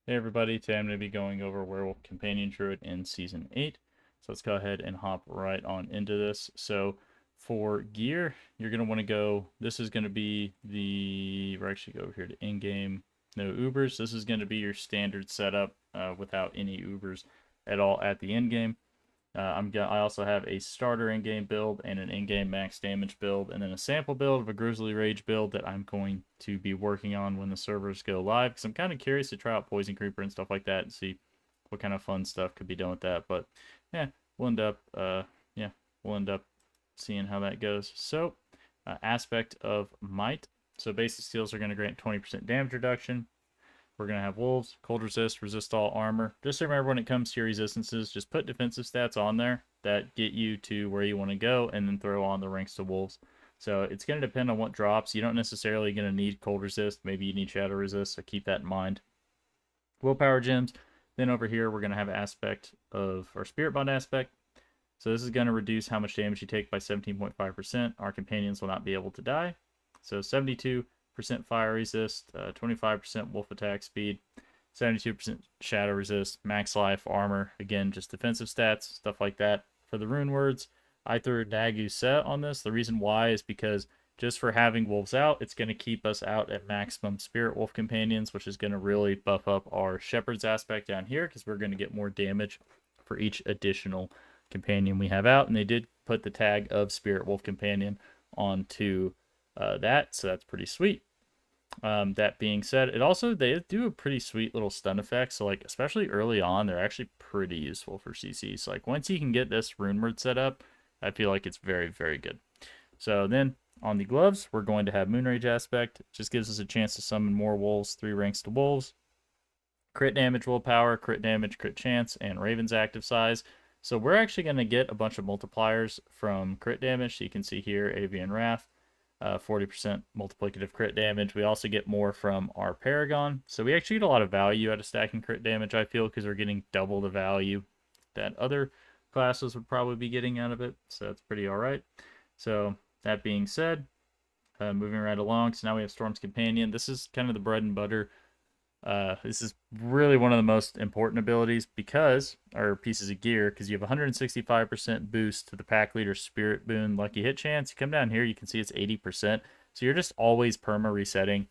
Hey everybody, today I'm going to be going over Werewolf Companion Druid in Season 8. So let's go ahead and hop right on into this. So for gear, you're going to want to go, this is going to be we'll actually go over here to in-game, no Ubers. This is going to be your standard setup without any Ubers at all at the end game. I also have a starter in-game build and an in-game max damage build, and then a sample build of a Grizzly Rage build that I'm going to be working on when the servers go live, because I'm kind of curious to try out Poison Creeper and stuff like that and see what kind of fun stuff could be done with that. But yeah, we'll end up seeing how that goes. So aspect of might. So basic skills are going to grant 20% damage reduction. We're going to have wolves, cold resist, resist all armor. Just remember when it comes to your resistances, just put defensive stats on there that get you to where you want to go, and then throw on the ranks to wolves. So it's going to depend on what drops. You don't necessarily going to need cold resist. Maybe you need shadow resist, so keep that in mind. Willpower gems. Then over here, we're going to have aspect of our spirit bond aspect. So this is going to reduce how much damage you take by 17.5%. Our companions will not be able to die. So 72% fire resist, 25% wolf attack speed, 72% shadow resist, max life, armor, again, just defensive stats, stuff like that. For the rune words, I threw a Nagu set on this. The reason why is because just for having wolves out, it's going to keep us out at maximum spirit wolf companions, which is going to really buff up our shepherd's aspect down here, because we're going to get more damage for each additional companion we have out. And they did put the tag of spirit wolf companion onto that, so that's pretty sweet. That being said, they do a pretty sweet little stun effect. So like, especially early on, they're actually pretty useful for CC. So like, once you can get this rune word set up, I feel like it's very, very good. So then on the gloves, we're going to have Moonrage aspect. It just gives us a chance to summon more wolves, 3 ranks to wolves. Crit damage, willpower, crit damage, crit chance, and Raven's active size. So we're actually going to get a bunch of multipliers from crit damage. So you can see here, Avian Wrath. 40% multiplicative crit damage. We also get more from our Paragon. So we actually get a lot of value out of stacking crit damage, I feel, because we're getting double the value that other classes would probably be getting out of it. So that's pretty all right. So that being said, moving right along. So now we have Storm's Companion. This is kind of the bread and butter. This is really one of the most important abilities or pieces of gear, because you have 165% boost to the pack leader spirit boon lucky hit chance. You come down here, you can see it's 80%. So you're just always perma resetting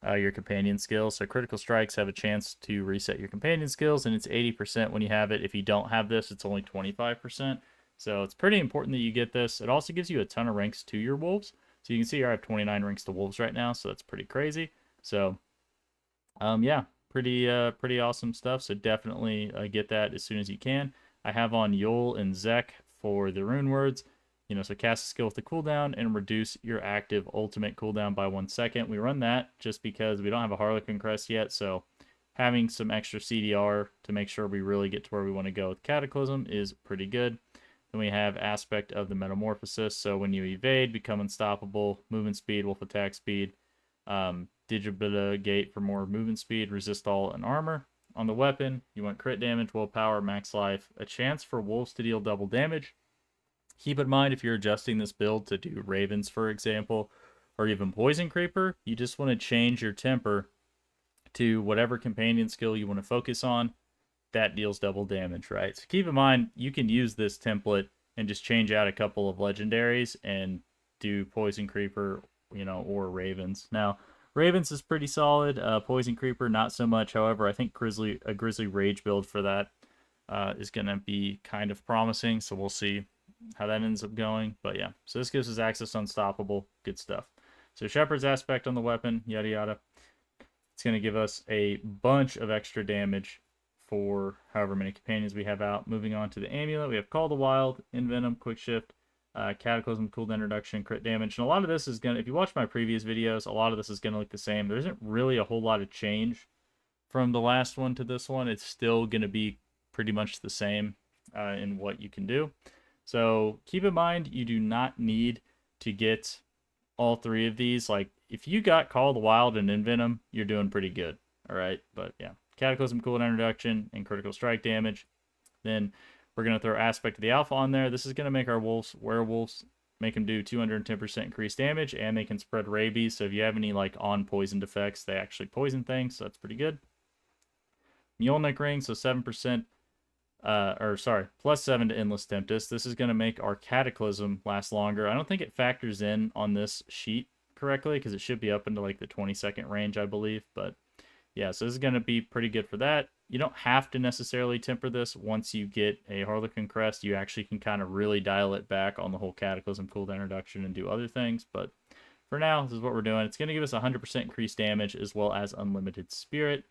your companion skills. So critical strikes have a chance to reset your companion skills, and it's 80% when you have it. If you don't have this, it's only 25%. So it's pretty important that you get this. It also gives you a ton of ranks to your wolves. So you can see here I have 29 ranks to wolves right now, so that's pretty crazy. So yeah, pretty awesome stuff. So definitely get that as soon as you can. I have on Yol and Zek for the rune words. So cast a skill with the cooldown and reduce your active ultimate cooldown by 1 second. We run that just because we don't have a Harlequin crest yet, so having some extra CDR to make sure we really get to where we want to go with Cataclysm is pretty good. Then we have aspect of the Metamorphosis. So when you evade, become unstoppable, movement speed, wolf attack speed, Digibita for more movement speed, resist all, and armor. On the weapon, you want crit damage, willpower, max life, a chance for wolves to deal double damage. Keep in mind, if you're adjusting this build to do ravens, for example, or even poison creeper, you just want to change your temper to whatever companion skill you want to focus on that deals double damage, right? So keep in mind, you can use this template and just change out a couple of legendaries and do poison creeper, or ravens. Now, ravens is pretty solid. Poison creeper, not so much. However, I think a Grizzly Rage build for that is going to be kind of promising. So we'll see how that ends up going. But yeah, so this gives us access to unstoppable. Good stuff. So Shepherd's aspect on the weapon, yada yada. It's going to give us a bunch of extra damage for however many companions we have out. Moving on to the amulet, we have Call the Wild, Envenom, Quick Shift, Cataclysm, cooldown reduction, crit damage. And a lot of this is going to, if you watch my previous videos, a lot of this is going to look the same. There isn't really a whole lot of change from the last one to this one. It's still going to be pretty much the same in what you can do. So keep in mind, you do not need to get all 3 of these. Like, if you got Call the Wild and Envenom, you're doing pretty good. All right, but yeah. Cataclysm, cooldown reduction, and critical strike damage. Then we're going to throw aspect of the alpha on there. This is going to make our werewolves, make them do 210% increased damage, and they can spread rabies. So if you have any like on poisoned effects, they actually poison things. So that's pretty good. Mjolnir ring, so 7%, or sorry, +7 to Endless Tempest. This is going to make our Cataclysm last longer. I don't think it factors in on this sheet correctly because it should be up into like the 20-second range, I believe. But yeah, so this is going to be pretty good for that. You don't have to necessarily temper this. Once you get a Harlequin Crest, you actually can kind of really dial it back on the whole Cataclysm cooldown reduction and do other things. But for now, this is what we're doing. It's going to give us 100% increased damage as well as unlimited spirit.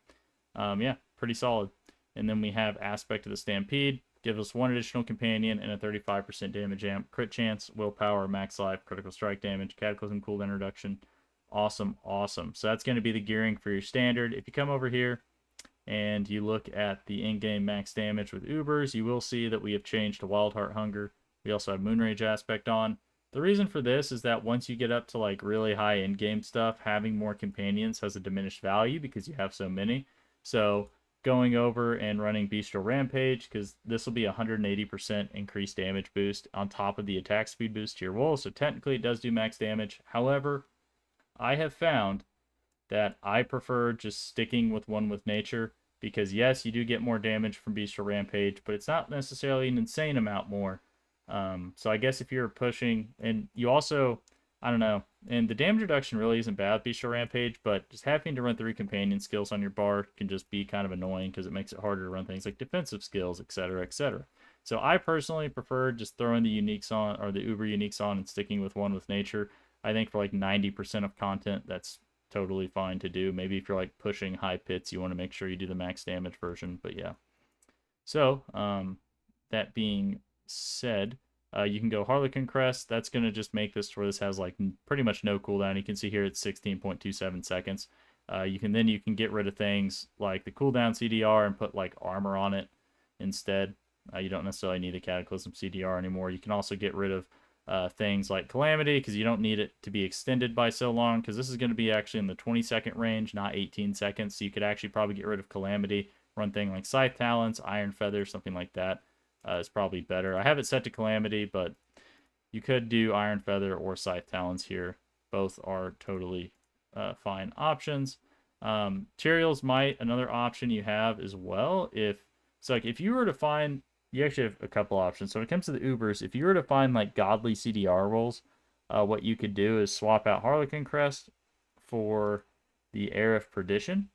Yeah, pretty solid. And then we have Aspect of the Stampede. Gives us 1 additional companion and a 35% damage amp. Crit chance, willpower, max life, critical strike damage, Cataclysm cooldown reduction. Awesome, awesome. So that's going to be the gearing for your standard. If you come over here and you look at the in-game max damage with Ubers, you will see that we have changed to Wild Heart Hunger. We also have Moonrage Aspect on. The reason for this is that once you get up to like really high in-game stuff, having more companions has a diminished value because you have so many. So going over and running Bestial Rampage, because this will be 180% increased damage boost on top of the attack speed boost to your wolf. So technically it does do max damage. However, I have found that I prefer just sticking with one with nature because yes, you do get more damage from Bestial Rampage, but it's not necessarily an insane amount more. So I guess if you're pushing, and you also, I don't know, and the damage reduction really isn't bad with Bestial Rampage, but just having to run 3 companion skills on your bar can just be kind of annoying because it makes it harder to run things like defensive skills, etc., etc. So I personally prefer just throwing the uniques on, or the Uber uniques on, and sticking with one with nature. I think for like 90% of content, that's totally fine to do. Maybe if you're like pushing high pits, you want to make sure you do the max damage version, but yeah. So, that being said, you can go Harlequin Crest. That's going to just make this where this has like pretty much no cooldown. You can see here it's 16.27 seconds. You can get rid of things like the cooldown CDR and put like armor on it instead. You don't necessarily need a Cataclysm CDR anymore. You can also get rid of things like Calamity because you don't need it to be extended by so long because this is going to be actually in the 20-second range, not 18 seconds. So you could actually probably get rid of Calamity, run thing like Scythe Talons, Iron Feather, something like that. Is probably better. I have it set to Calamity, but you could do Iron Feather or Scythe Talons here. Both are totally fine options. Tyrael's Might, another option you have as well. If you were to find, you actually have a couple options. So when it comes to the Ubers, if you were to find like godly CDR rolls, what you could do is swap out Harlequin Crest for the Heir of Perdition.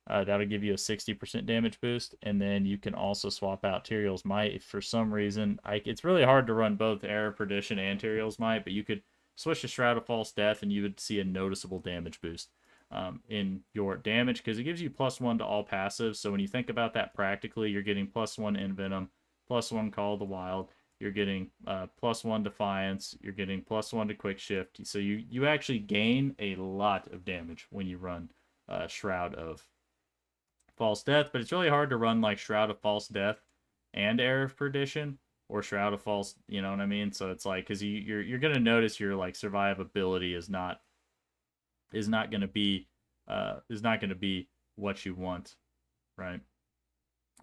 That'll give you a 60% damage boost, and then you can also swap out Tyrael's Might if for some reason. It's really hard to run both Heir of Perdition and Tyrael's Might, but you could switch to Shroud of False Death, and you would see a noticeable damage boost in your damage because it gives you +1 to all passives. So when you think about that practically, you're getting +1 Envenom, +1 Call of the Wild, you're getting +1 Defiance, you're getting +1 to Quick Shift. So you actually gain a lot of damage when you run Shroud of False Death, but it's really hard to run like Shroud of False Death and Heir of Perdition or Shroud of False, you know what I mean? So it's like because you're gonna notice your like survivability is not gonna be what you want, right?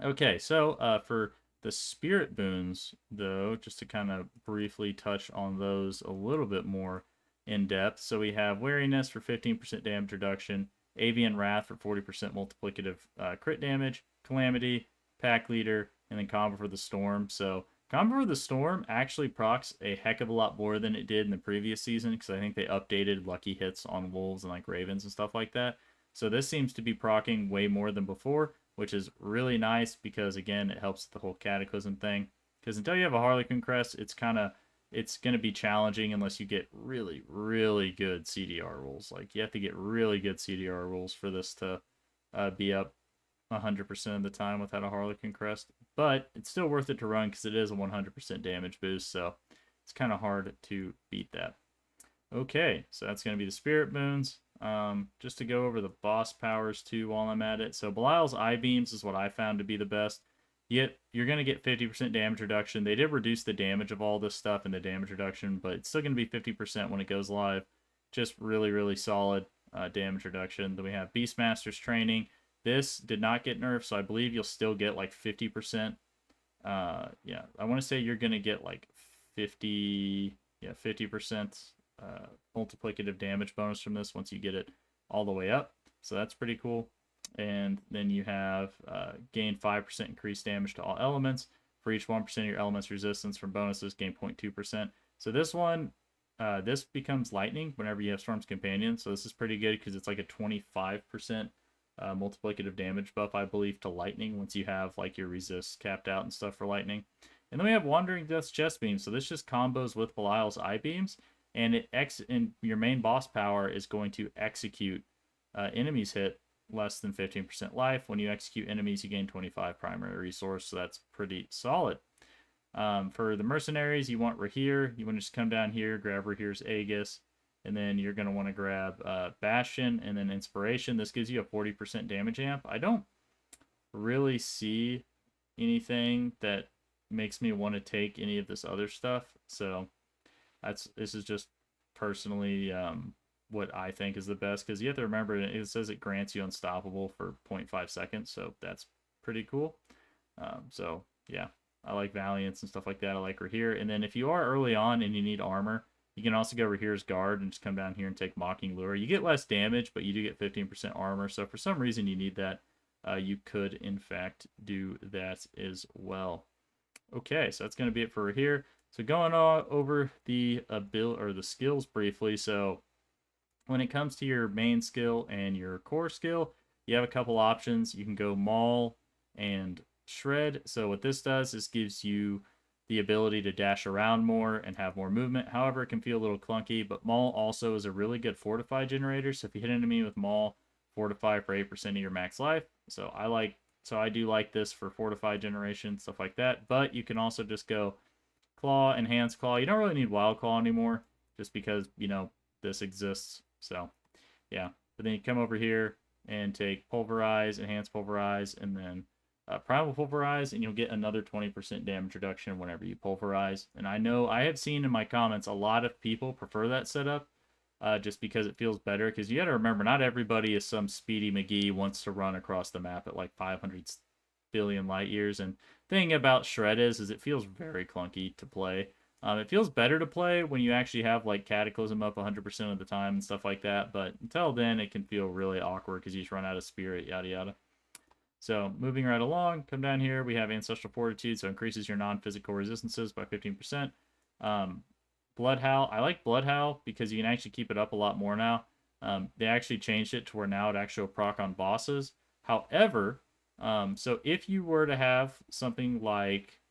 Okay, so for the spirit boons though, just to kind of briefly touch on those a little bit more in depth. So we have Wariness for 15% damage reduction, Avian Wrath for 40% multiplicative crit damage, Calamity, Pack Leader, and then Combo for the Storm. So Combo for the Storm actually procs a heck of a lot more than it did in the previous season because I think they updated lucky hits on wolves and like ravens and stuff like that. So this seems to be proccing way more than before, which is really nice because again it helps the whole Cataclysm thing. Because until you have a Harlequin Crest, it's going to be challenging unless you get really, really good CDR rolls. Like, you have to get really good CDR rolls for this to be up 100% of the time without a Harlequin Crest. But it's still worth it to run because it is a 100% damage boost, so it's kind of hard to beat that. Okay, so that's going to be the Spirit Boons. Just to go over the boss powers too while I'm at it. So Belial's Eye Beams is what I found to be the best. Yet you're going to get 50% damage reduction. They did reduce the damage of all this stuff in the damage reduction, but it's still going to be 50% when it goes live. Just really, really solid damage reduction. Then we have Beastmaster's Training. This did not get nerfed, so I believe you'll still get like 50%. Yeah, I want to say you're going to get like 50% multiplicative damage bonus from this once you get it all the way up. So that's pretty cool. And then you have gain 5% increased damage to all elements. For each 1% of your element's resistance from bonuses, gain 0.2%. So this one, this becomes lightning whenever you have Storm's Companion. So this is pretty good because it's like a 25% multiplicative damage buff, I believe, to lightning once you have like your resist capped out and stuff for lightning. And then we have Wandering Death's Chest Beam. So this just combos with Belial's Eye Beams, and and your main boss power is going to execute enemies hit less than 15% life. When you execute enemies, you gain 25 primary resource, so that's pretty solid. For the mercenaries, you want Rahir. You want to just come down here, grab Rahir's Aegis, and then you're going to want to grab Bastion and then Inspiration. This gives you a 40% damage amp. I don't really see anything that makes me want to take any of this other stuff, so this is just personally what I think is the best, because you have to remember it says it grants you Unstoppable for 0.5 seconds, so that's pretty cool. So yeah, I like Valiance and stuff like that. I like Rahir. And then if you are early on and you need armor, you can also go Rahir's Guard and just come down here and take Mocking Lure. You get less damage, but you do get 15% armor, so for some reason you need that. You could in fact do that as well. Okay, so that's going to be it for Rahir. So going over the the skills briefly. So when it comes to your main skill and your core skill, you have a couple options. You can go Maul and Shred. So what this does is gives you the ability to dash around more and have more movement. However, it can feel a little clunky, but Maul also is a really good Fortify generator. So if you hit an enemy with Maul, Fortify for 8% of your max life. So I do like this for Fortify generation, stuff like that. But you can also just go Claw, Enhanced Claw. You don't really need Wild Claw anymore, just because, you know, this exists. So, yeah. But then you come over here and take Pulverize, Enhanced Pulverize, and then Primal Pulverize, and you'll get another 20% damage reduction whenever you Pulverize. And I know I have seen in my comments a lot of people prefer that setup just because it feels better. Because you got to remember, not everybody is some Speedy McGee wants to run across the map at like 500 billion light years. And the thing about Shred is it feels very clunky to play. It feels better to play when you actually have like Cataclysm up 100% of the time and stuff like that. But until then, it can feel really awkward because you just run out of Spirit, yada yada. So moving right along, come down here, we have Ancestral Fortitude, so increases your non-physical resistances by 15%. Bloodhowl, I like Bloodhowl because you can actually keep it up a lot more now. They actually changed it to where now it actually proc on bosses. However, so if you were to have something like,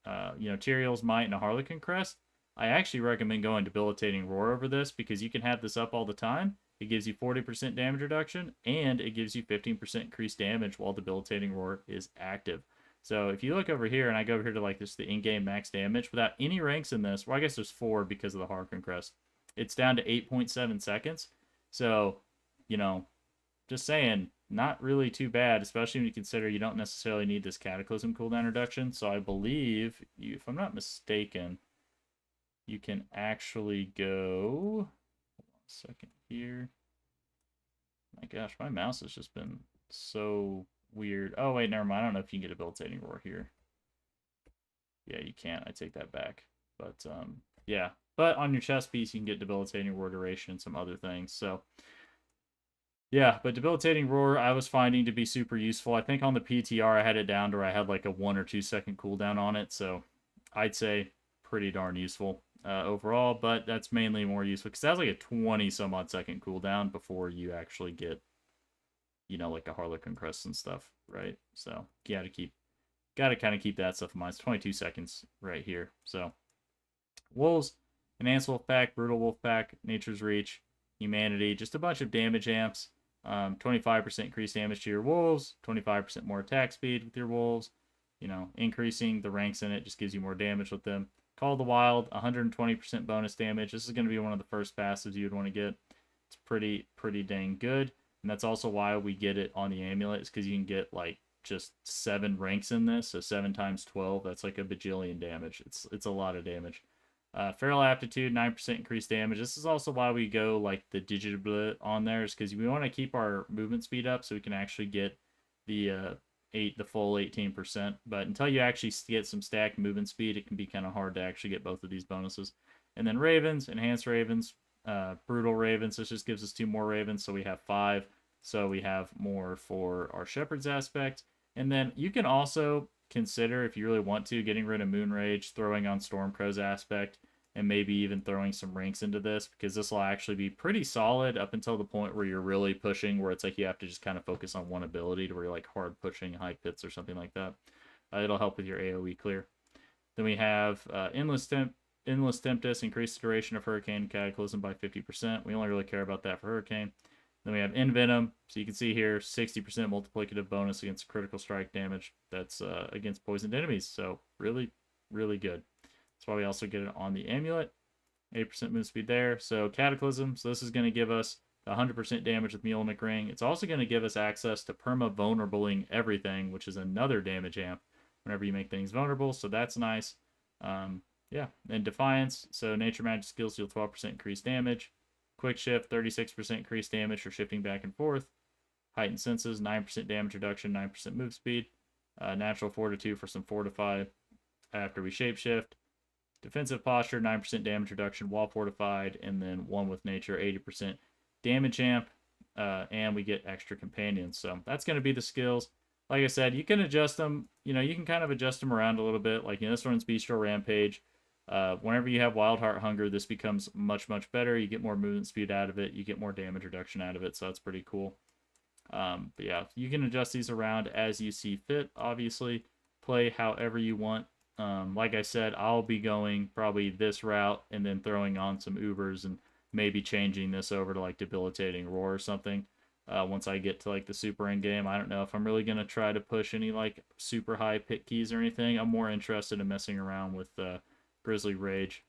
Tyrael's Might and a Harlequin Crest, I actually recommend going Debilitating Roar over this because you can have this up all the time. It gives you 40% damage reduction, and it gives you 15% increased damage while Debilitating Roar is active. So if you look over here, and I go over here to like this, the in-game max damage, without any ranks in this, well, I guess there's 4 because of the Harlequin Crest, it's down to 8.7 seconds. So, just saying, not really too bad, especially when you consider you don't necessarily need this Cataclysm cooldown reduction. So I believe, if I'm not mistaken, you can actually go... second here. My gosh, my mouse has just been so weird. Oh wait, never mind. I don't know if you can get a Debilitating Roar here. Yeah, you can't. I take that back. But yeah. But on your chest piece, you can get Debilitating Roar duration and some other things. So yeah, but Debilitating Roar I was finding to be super useful. I think on the PTR I had it down to where I had like a 1 or 2 second cooldown on it. So I'd say pretty darn useful. Overall, but that's mainly more useful because that's like a 20 some odd second cooldown before you actually get, like a Harlequin Crest and stuff, right? So you gotta kind of keep that stuff in mind. It's 22 seconds right here. So Wolves, Enhanced Wolf Pack, Brutal Wolf Pack, Nature's Reach, Humanity, just a bunch of damage amps. 25% increased damage to your wolves, 25% more attack speed with your wolves. Increasing the ranks in it just gives you more damage with them. Call of the Wild, 120% bonus damage. This is going to be one of the first passives you would want to get. It's pretty dang good. And that's also why we get it on the amulet, is because you can get like just 7 ranks in this. So 7 times 12, that's like a bajillion damage. It's a lot of damage. Feral Aptitude, 9% increased damage. This is also why we go like the Digitablet on there, is because we want to keep our movement speed up so we can actually get the full 18%. But until you actually get some stacked movement speed, it can be kind of hard to actually get both of these bonuses. And then Ravens, Enhanced Ravens, Brutal Ravens. This just gives us 2 more Ravens, so we have 5. So we have more for our Shepherd's aspect. And then you can also consider, if you really want to, getting rid of Moon Rage, throwing on Stormcrow's aspect, and maybe even throwing some ranks into this, because this will actually be pretty solid up until the point where you're really pushing, where it's like you have to just kind of focus on one ability to where you're like hard pushing high pits or something like that. It'll help with your AoE clear. Then we have Endless Tempest, increase the duration of Hurricane Cataclysm by 50%. We only really care about that for Hurricane. Then we have Envenom. So you can see here, 60% multiplicative bonus against critical strike damage. That's against poisoned enemies. So really, really good. That's why we also get it on the amulet. 8% move speed there. So Cataclysm. So this is going to give us 100% damage with Mulenic Ring. It's also going to give us access to perma-vulnerabling everything, which is another damage amp whenever you make things vulnerable. So that's nice. Yeah, and Defiance. So Nature Magic skills deal 12% increased damage. Quick Shift, 36% increased damage for shifting back and forth. Heightened Senses, 9% damage reduction, 9% move speed. Natural Fortitude for some Fortify after we Shapeshift. Defensive Posture, 9% damage reduction while fortified. And then one with Nature, 80% damage amp. And we get extra companions. So that's going to be the skills. Like I said, you can adjust them. You know, you can kind of adjust them around a little bit. Like, this one's Bestial Rampage. Whenever you have Wild Heart Hunger, this becomes much, much better. You get more movement speed out of it. You get more damage reduction out of it, so that's pretty cool. But yeah, you can adjust these around as you see fit, obviously. Play however you want. Like I said, I'll be going probably this route and then throwing on some Ubers and maybe changing this over to like Debilitating Roar or something. Once I get to like the super end game, I don't know if I'm really going to try to push any like super high pit keys or anything. I'm more interested in messing around with Grizzly Rage.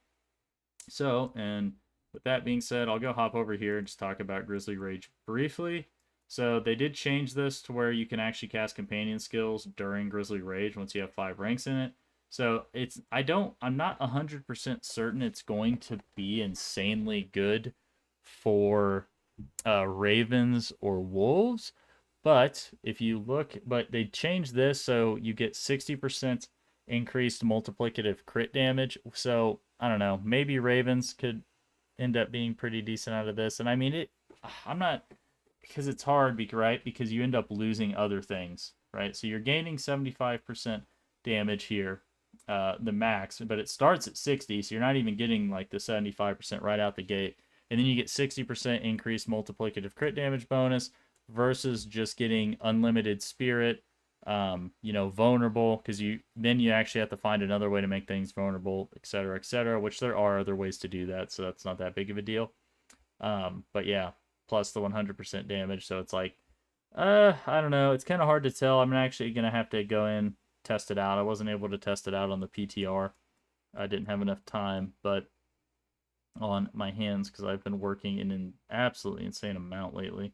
So, and with that being said, I'll go hop over here and just talk about Grizzly Rage briefly. So they did change this to where you can actually cast companion skills during Grizzly Rage once you have 5 ranks in it. So I'm not 100% certain it's going to be insanely good for ravens or wolves, but if you look, but they changed this so you get 60% increased multiplicative crit damage. So I don't know, maybe ravens could end up being pretty decent out of this. And I mean, I'm not, because it's hard, right? Because you end up losing other things, right? So you're gaining 75% damage here, the max, but it starts at 60, so you're not even getting like the 75% right out the gate. And then you get 60% increased multiplicative crit damage bonus versus just getting unlimited spirit, vulnerable, because you actually have to find another way to make things vulnerable, etc., which there are other ways to do that, so that's not that big of a deal. But yeah, plus the 100% damage, so it's like, I don't know, it's kind of hard to tell. I'm actually going to have to go in, test it out. I wasn't able to test it out on the PTR. I didn't have enough time, but on my hands, because I've been working in an absolutely insane amount lately.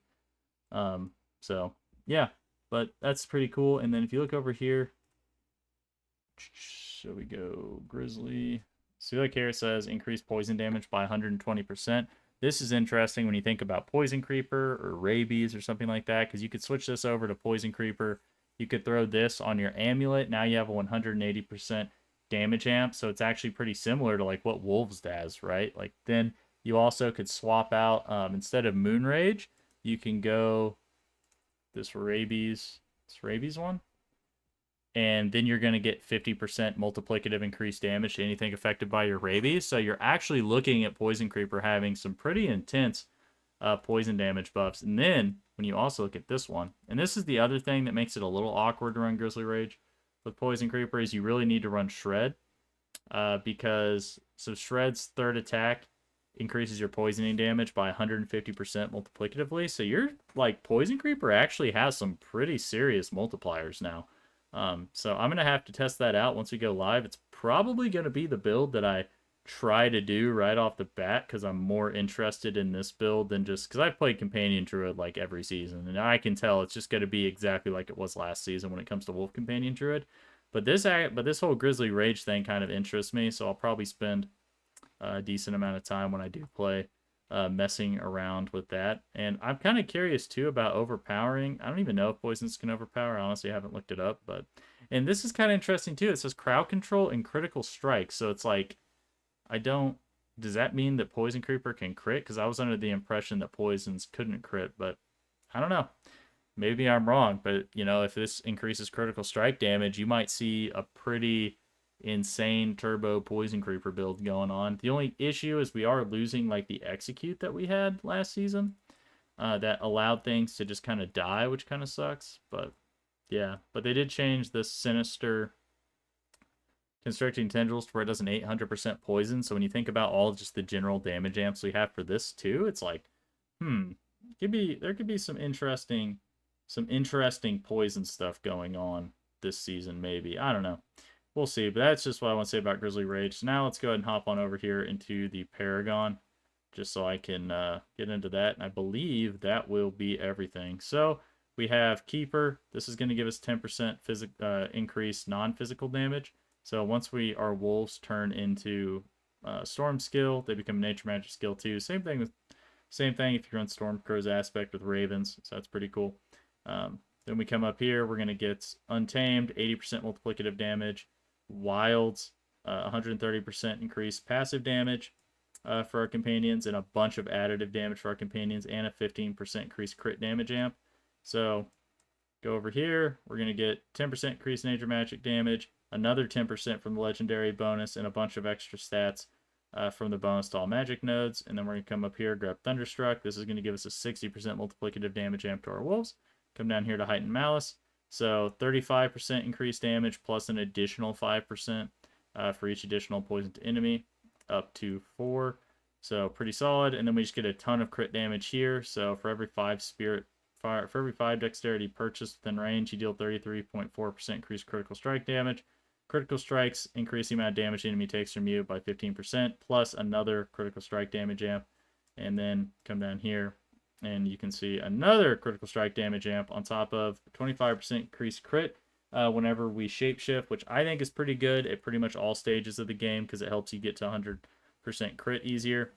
So yeah, but that's pretty cool. And then if you look over here, so we go Grizzly. So like here it says increase poison damage by 120%. This is interesting when you think about Poison Creeper or Rabies or something like that, because you could switch this over to Poison Creeper. You could throw this on your amulet. Now you have a 180% damage amp, so it's actually pretty similar to like what Wolves does, right? Like then you also could swap out, instead of Moon Rage, you can go this Rabies one, and then you're going to get 50% multiplicative increased damage to anything affected by your Rabies. So you're actually looking at Poison Creeper having some pretty intense poison damage buffs. And then when you also look at this one, and this is the other thing that makes it a little awkward to run Grizzly Rage with Poison Creeper, is you really need to run Shred, because so Shred's third attack increases your poisoning damage by 150% multiplicatively. So you're like, Poison Creeper actually has some pretty serious multipliers now. So I'm going to have to test that out once we go live. It's probably going to be the build that I try to do right off the bat, because I'm more interested in this build than just because I've played Companion Druid like every season, and I can tell it's just going to be exactly like it was last season when it comes to Wolf Companion Druid. But this whole Grizzly Rage thing kind of interests me, so I'll probably spend a decent amount of time when I do play messing around with that. And I'm kind of curious too about overpowering. I don't even know if poisons can overpower. I honestly haven't looked it up, and this is kind of interesting too. It says crowd control and critical strike, so it's like, does that mean that Poison Creeper can crit? Because I was under the impression that poisons couldn't crit, but I don't know. Maybe I'm wrong, but you know, if this increases critical strike damage, you might see a pretty insane turbo poison creeper build going on. The only issue is we are losing like the execute that we had last season, that allowed things to just kind of die, which kind of sucks. But yeah, but they did change the sinister constricting tendrils to where it does an 800% poison. So when you think about all just the general damage amps we have for this too, it's like, there could be some interesting poison stuff going on this season, maybe. I don't know. We'll see. But that's just what I want to say about Grizzly Rage. So now let's go ahead and hop on over here into the Paragon, just so I can get into that. And I believe that will be everything. So we have Keeper. This is going to give us 10% increased non-physical damage. So once our wolves turn into Storm skill, they become Nature Magic skill too. Same thing if you run Stormcrow's aspect with Ravens. So that's pretty cool. Then we come up here, we're going to get Untamed, 80% multiplicative damage, Wilds, 130% increased passive damage for our companions, and a bunch of additive damage for our companions, and a 15% increased crit damage amp. So go over here, we're going to get 10% increased nature magic damage, another 10% from the legendary bonus, and a bunch of extra stats from the bonus to all magic nodes. And then we're going to come up here, grab Thunderstruck. This is going to give us a 60% multiplicative damage amp to our wolves. Come down here to Heightened Malice. So 35% increased damage plus an additional 5% for each additional poison to enemy, up to 4. So pretty solid. And then we just get a ton of crit damage here. So for every 5 dexterity purchased within range, you deal 33.4% increased critical strike damage. Critical strikes increase the amount of damage the enemy takes from you by 15%, plus another critical strike damage amp. And then come down here, and you can see another critical strike damage amp on top of 25% increased crit whenever we shapeshift, which I think is pretty good at pretty much all stages of the game because it helps you get to 100% crit easier.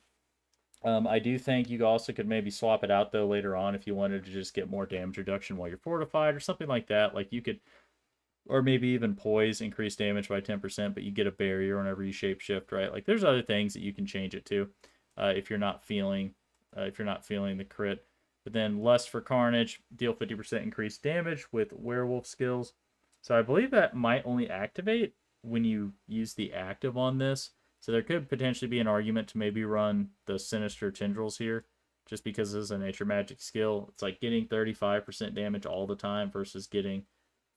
I do think you also could maybe swap it out though later on if you wanted to just get more damage reduction while you're fortified or something like that. Like you could, or maybe even poise, increase damage by 10%, but you get a barrier whenever you shapeshift, right? Like there's other things that you can change it to if you're not feeling the crit. But then Lust for Carnage, deal 50% increased damage with Werewolf skills. So I believe that might only activate when you use the active on this. So there could potentially be an argument to maybe run the Sinister Tendrils here, just because this is a nature magic skill. It's like getting 35% damage all the time versus getting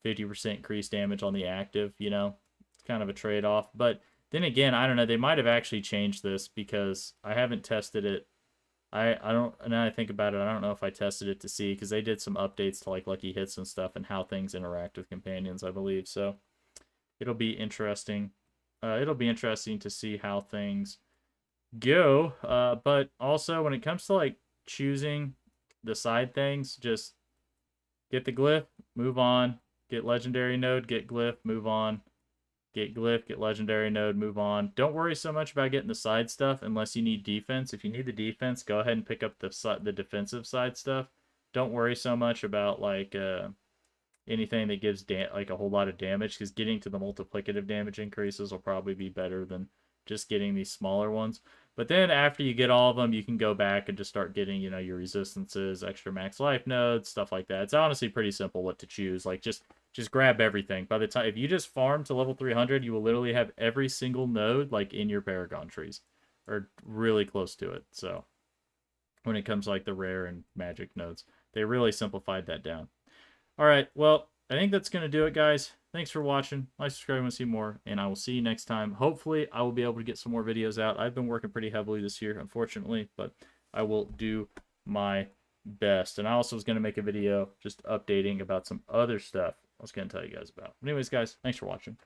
50% increased damage on the active, you know? It's kind of a trade-off. But then again, I don't know. They might have actually changed this because I haven't tested it. I don't, now I think about it, I don't know if I tested it to see, because they did some updates to like lucky hits and stuff and how things interact with companions, I believe. So it'll be interesting. It'll be interesting to see how things go. But also when it comes to like choosing the side things, just get the glyph, move on. Get legendary node, get glyph, move on. Get glyph, get legendary node, move on. Don't worry so much about getting the side stuff unless you need defense. If you need the defense, go ahead and pick up the defensive side stuff. Don't worry so much about like anything that gives like a whole lot of damage, because getting to the multiplicative damage increases will probably be better than just getting these smaller ones. But then after you get all of them, you can go back and just start getting, you know, your resistances, extra max life nodes, stuff like that. It's honestly pretty simple what to choose. Like just grab everything. By the time, if you just farm to level 300, you will literally have every single node like in your Paragon trees, or really close to it. So when it comes to like the rare and magic nodes, they really simplified that down. All right, well, I think that's going to do it, guys. Thanks for watching. Like, subscribe, want to see more, and I will see you next time. Hopefully, I will be able to get some more videos out. I've been working pretty heavily this year, unfortunately, but I will do my best. And I also was going to make a video just updating about some other stuff I was going to tell you guys about. Anyways, guys, thanks for watching.